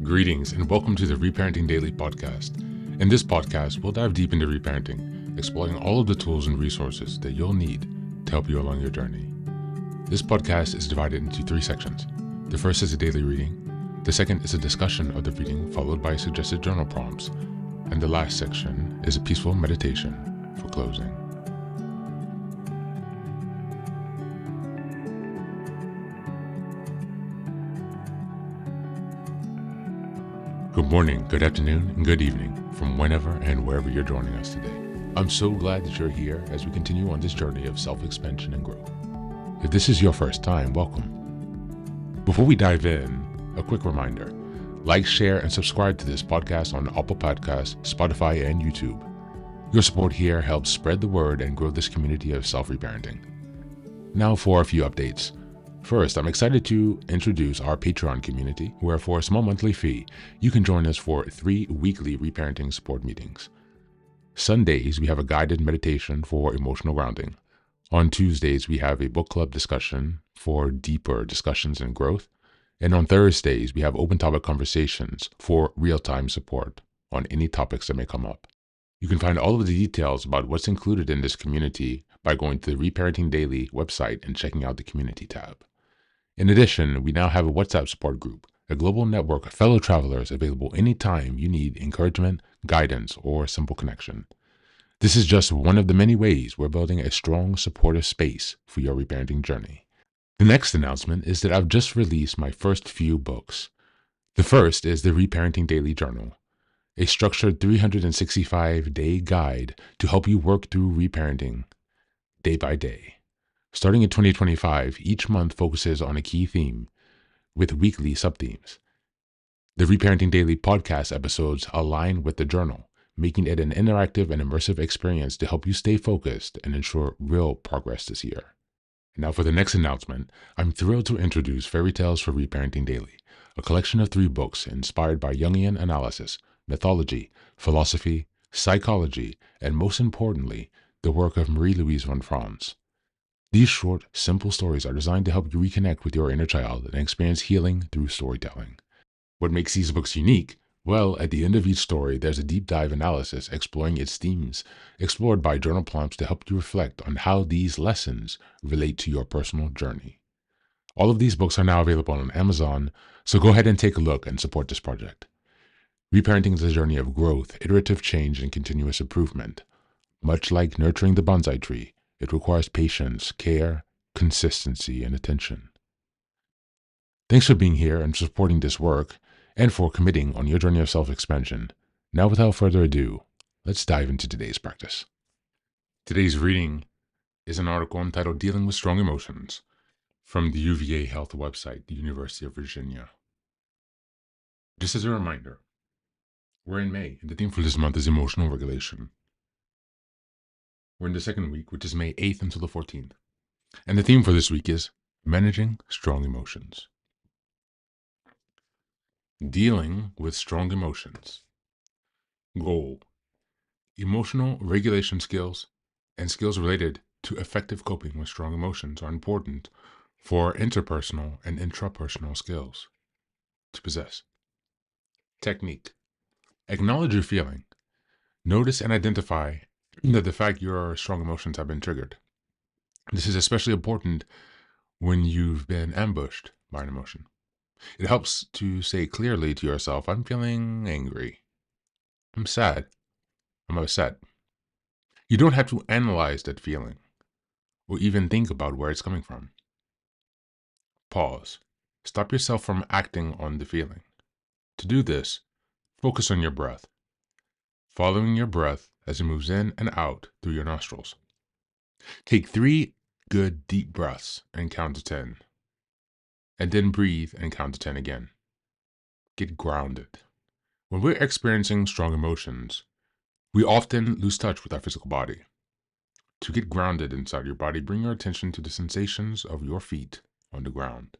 Greetings and welcome to the Reparenting Daily podcast. In this podcast, we'll dive deep into reparenting, exploring all of the tools and resources that you'll need to help you along your journey. This podcast is divided into 3 sections. The first is a daily reading. The second is a discussion of the reading followed by suggested journal prompts. And the last section is a peaceful meditation for closing. Good morning, good afternoon, and good evening from whenever and wherever you're joining us today. I'm so glad that you're here as we continue on this journey of self-expansion and growth. If this is your first time, welcome. Before we dive in, a quick reminder. Like, share, and subscribe to this podcast on Apple Podcasts, Spotify, and YouTube. Your support here helps spread the word and grow this community of self-reparenting. Now for a few updates. First, I'm excited to introduce our Patreon community, where for a small monthly fee, you can join us for 3 weekly reparenting support meetings. Sundays, we have a guided meditation for emotional grounding. On Tuesdays, we have a book club discussion for deeper discussions and growth. And on Thursdays, we have open topic conversations for real-time support on any topics that may come up. You can find all of the details about what's included in this community by going to the Reparenting Daily website and checking out the community tab. In addition, we now have a WhatsApp support group, a global network of fellow travelers available anytime you need encouragement, guidance, or a simple connection. This is just one of the many ways we're building a strong, supportive space for your reparenting journey. The next announcement is that I've just released my first few books. The first is the Reparenting Daily Journal, a structured 365-day guide to help you work through reparenting day by day. Starting in 2025, each month focuses on a key theme with weekly sub-themes. The Reparenting Daily podcast episodes align with the journal, making it an interactive and immersive experience to help you stay focused and ensure real progress this year. Now for the next announcement, I'm thrilled to introduce Fairy Tales for Reparenting Daily, a collection of 3 books inspired by Jungian analysis, mythology, philosophy, psychology, and most importantly, the work of Marie-Louise von Franz. These short, simple stories are designed to help you reconnect with your inner child and experience healing through storytelling. What makes these books unique? Well, at the end of each story, there's a deep dive analysis exploring its themes, explored by journal prompts to help you reflect on how these lessons relate to your personal journey. All of these books are now available on Amazon, so go ahead and take a look and support this project. Reparenting is a journey of growth, iterative change, and continuous improvement. Much like nurturing the bonsai tree, it requires patience, care, consistency, and attention. Thanks for being here and supporting this work, and for committing on your journey of self-expansion. Now, without further ado, let's dive into today's practice. Today's reading is an article entitled Dealing with Strong Emotions from the UVA Health website, the University of Virginia. Just as a reminder, we're in May, and the theme for this month is emotional regulation. We're in the second week, which is May 8th until the 14th. And the theme for this week is Managing Strong Emotions. Dealing with strong emotions. Goal: emotional regulation skills and skills related to effective coping with strong emotions are important for interpersonal and intrapersonal skills to possess. Technique: acknowledge your feeling. Notice and identify that the fact your strong emotions have been triggered. This is especially important when you've been ambushed by an emotion. It helps to say clearly to yourself, I'm feeling angry. I'm sad. I'm upset. You don't have to analyze that feeling or even think about where it's coming from. Pause. Stop yourself from acting on the feeling. To do this, focus on your breath, following your breath as it moves in and out through your nostrils. Take 3 good deep breaths and count to 10. And then breathe and count to 10 again. Get grounded. When we're experiencing strong emotions, we often lose touch with our physical body. To get grounded inside your body, bring your attention to the sensations of your feet on the ground.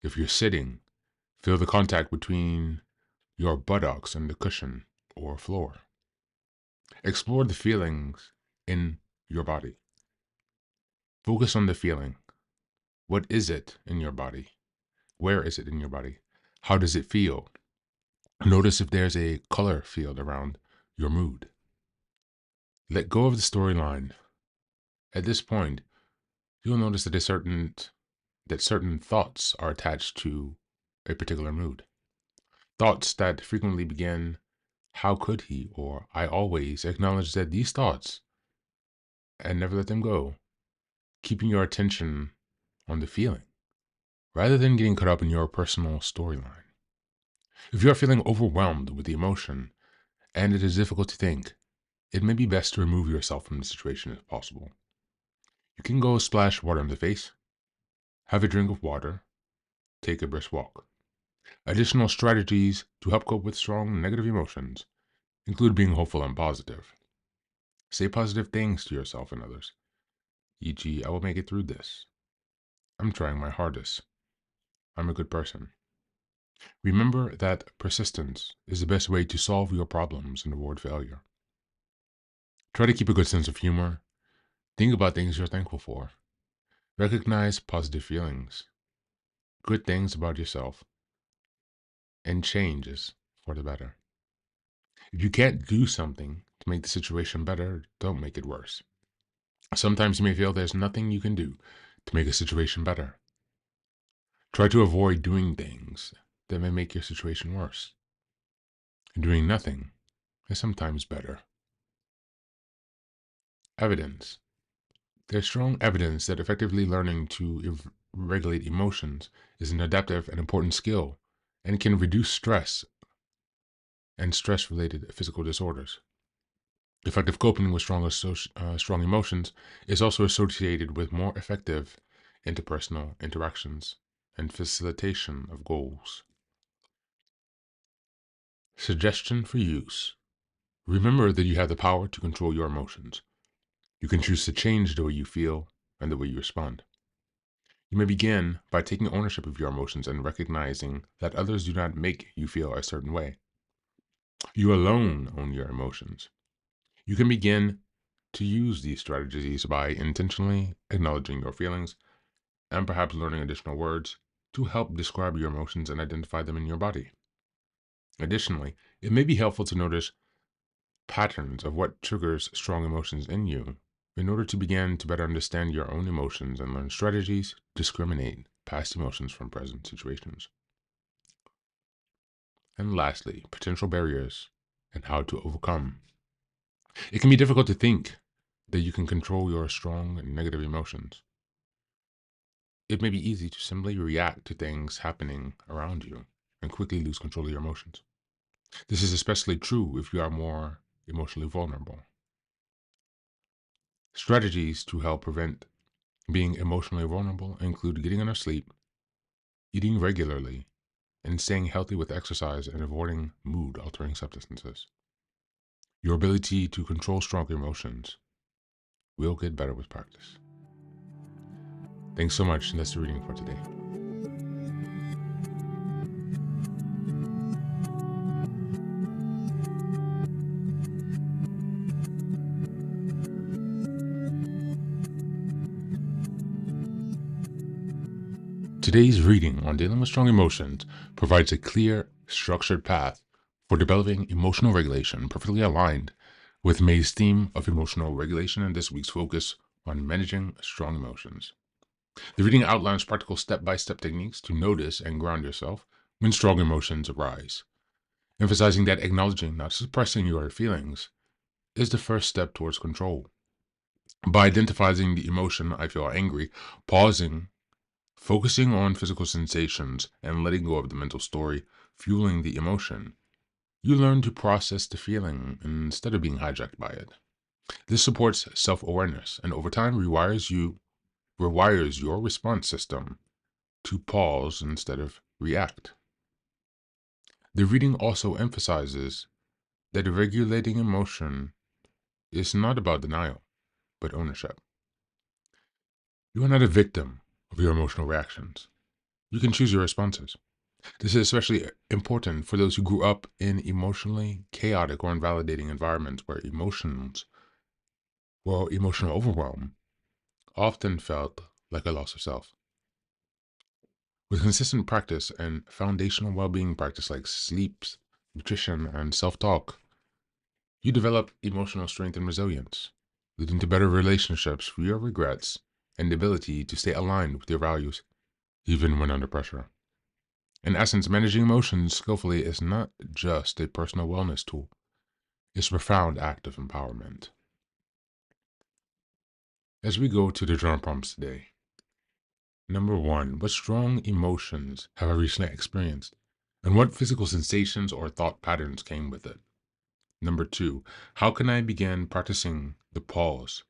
If you're sitting, feel the contact between your buttocks and the cushion or floor. Explore the feelings in your body. Focus on the feeling. What is it in your body? Where is it in your body? How does it feel? Notice if there's a color field around your mood. Let go of the storyline. At this point, you'll notice that certain thoughts are attached to a particular mood. Thoughts that frequently begin, "How could he?" or "I always." Acknowledge that these thoughts and never let them go, keeping your attention on the feeling rather than getting caught up in your personal storyline. If you are feeling overwhelmed with the emotion and it is difficult to think, it may be best to remove yourself from the situation if possible. You can go splash water on the face, have a drink of water, take a brisk walk. Additional strategies to help cope with strong negative emotions include being hopeful and positive. Say positive things to yourself and others, e.g., "I will make it through this. I'm trying my hardest. I'm a good person." Remember that persistence is the best way to solve your problems and avoid failure. Try to keep a good sense of humor. Think about things you're thankful for. Recognize positive feelings, good things about yourself, and changes for the better. If you can't do something to make the situation better, don't make it worse. Sometimes you may feel there's nothing you can do to make a situation better. Try to avoid doing things that may make your situation worse. Doing nothing is sometimes better. Evidence. There's strong evidence that effectively learning to regulate emotions is an adaptive and important skill and can reduce stress and stress-related physical disorders. Effective coping with strong emotions is also associated with more effective interpersonal interactions and facilitation of goals. Suggestion for use. Remember that you have the power to control your emotions. You can choose to change the way you feel and the way you respond. You may begin by taking ownership of your emotions and recognizing that others do not make you feel a certain way. You alone own your emotions. You can begin to use these strategies by intentionally acknowledging your feelings and perhaps learning additional words to help describe your emotions and identify them in your body. Additionally, it may be helpful to notice patterns of what triggers strong emotions in you in order to begin to better understand your own emotions and learn strategies to discriminate past emotions from present situations. And lastly, potential barriers and how to overcome. It can be difficult to think that you can control your strong and negative emotions. It may be easy to simply react to things happening around you and quickly lose control of your emotions. This is especially true if you are more emotionally vulnerable. Strategies to help prevent being emotionally vulnerable include getting enough sleep, eating regularly, and staying healthy with exercise and avoiding mood altering substances. Your ability to control strong emotions will get better with practice. Thanks so much, and that's the reading for today. Today's reading on dealing with strong emotions provides a clear, structured path for developing emotional regulation, perfectly aligned with May's theme of emotional regulation and this week's focus on managing strong emotions. The reading outlines practical step-by-step techniques to notice and ground yourself when strong emotions arise, emphasizing that acknowledging, not suppressing your feelings, is the first step towards control. By identifying the emotion, "I feel angry," pausing, focusing on physical sensations, and letting go of the mental story fueling the emotion, you learn to process the feeling instead of being hijacked by it. This supports self-awareness and over time rewires your response system to pause instead of react. The reading also emphasizes that regulating emotion is not about denial, but ownership. You are not a victim of your emotional reactions. You can choose your responses. This is especially important for those who grew up in emotionally chaotic or invalidating environments where emotional overwhelm often felt like a loss of self. With consistent practice and foundational well-being practice like nutrition, and self talk, you develop emotional strength and resilience, leading to better relationships, fewer regrets, and the ability to stay aligned with your values, even when under pressure. In essence, managing emotions skillfully is not just a personal wellness tool, it's a profound act of empowerment. As we go to the journal prompts today, number one, what strong emotions have I recently experienced? And what physical sensations or thought patterns came with it? Number two, how can I begin practicing the pause,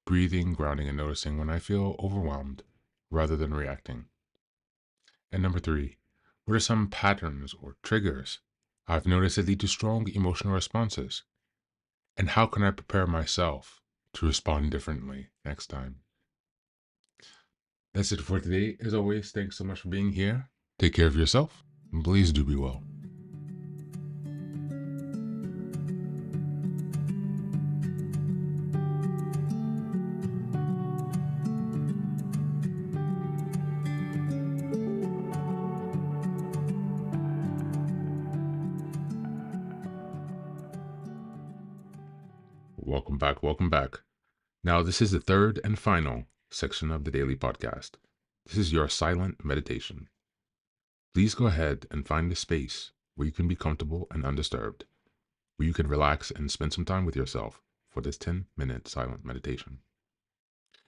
breathing, grounding, and noticing when I feel overwhelmed rather than reacting? And number three, what are some patterns or triggers I've noticed that lead to strong emotional responses? And how can I prepare myself to respond differently next time? That's it for today. As always, thanks so much for being here. Take care of yourself, and please do be well. Welcome back. Welcome back. Now, this is the third and final section of the daily podcast. This is your silent meditation. Please go ahead and find a space where you can be comfortable and undisturbed, where you can relax and spend some time with yourself for this 10-minute silent meditation.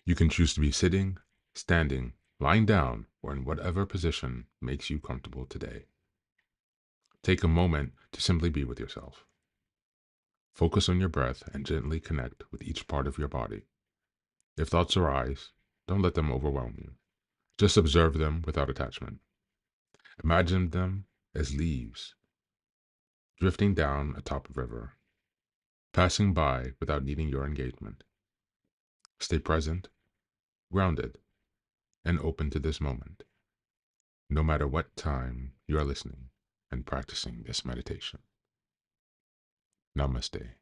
You can choose to be sitting, standing, lying down, or in whatever position makes you comfortable today. Take a moment to simply be with yourself. Focus on your breath and gently connect with each part of your body. If thoughts arise, don't let them overwhelm you. Just observe them without attachment. Imagine them as leaves drifting down atop a river, passing by without needing your engagement. Stay present, grounded, and open to this moment, no matter what time you are listening and practicing this meditation. Namaste.